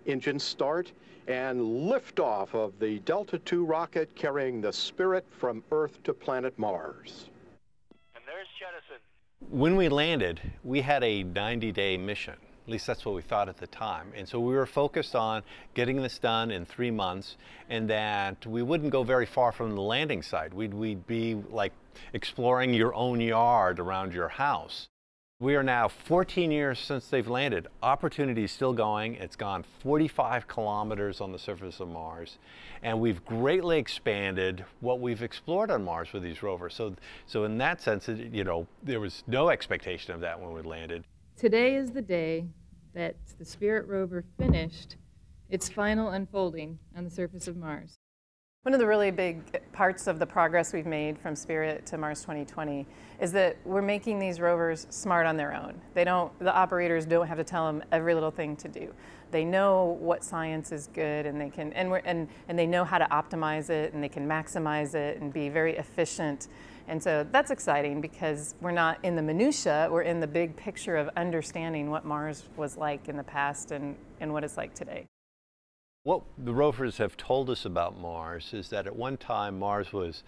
Engines start and liftoff of the Delta II rocket carrying the Spirit from Earth to planet Mars. And there's jettison. When we landed, we had a 90-day mission. At least that's what we thought at the time. And so we were focused on getting this done in 3 months, and that we wouldn't go very far from the landing site. We'd be like exploring your own yard around your house. We are now 14 years since they've landed. Opportunity is still going. It's gone 45 kilometers on the surface of Mars, and we've greatly expanded what we've explored on Mars with these rovers. So in that sense, there was no expectation of that when we landed. Today is the day that the Spirit rover finished its final unfolding on the surface of Mars. One of the really big parts of the progress we've made from Spirit to Mars 2020 is that we're making these rovers smart on their own. The operators don't have to tell them every little thing to do. They know what science is good, and they know how to optimize it, and they can maximize it and be very efficient. And so that's exciting because we're not in the minutia, we're in the big picture of understanding what Mars was like in the past and what it's like today. What the rovers have told us about Mars is that at one time Mars was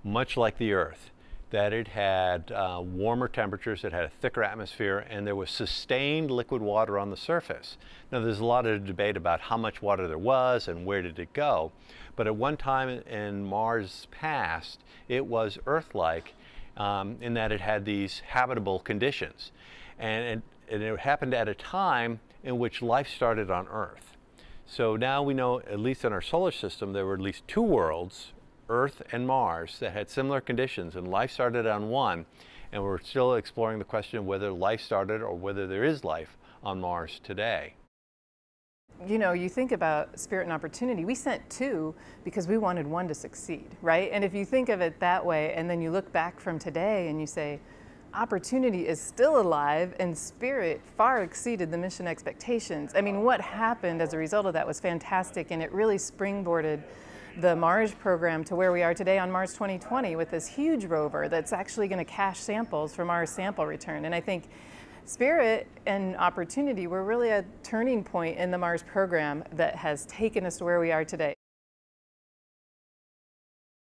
much like the Earth, that it had warmer temperatures, it had a thicker atmosphere, and there was sustained liquid water on the surface. Now there's a lot of debate about how much water there was and where did it go, but at one time in Mars' past, it was Earth-like in that it had these habitable conditions. And it happened at a time in which life started on Earth. So now we know, at least in our solar system, there were at least 2 worlds, Earth and Mars, that had similar conditions, and life started on one, and we're still exploring the question of whether life started or whether there is life on Mars today. You know, you think about Spirit and Opportunity, we sent 2 because we wanted one to succeed, right? And if you think of it that way, and then you look back from today and you say, Opportunity is still alive, and Spirit far exceeded the mission expectations. I mean, what happened as a result of that was fantastic, and it really springboarded the Mars program to where we are today on Mars 2020 with this huge rover that's actually going to cache samples for Mars sample return. And I think Spirit and Opportunity were really a turning point in the Mars program that has taken us to where we are today.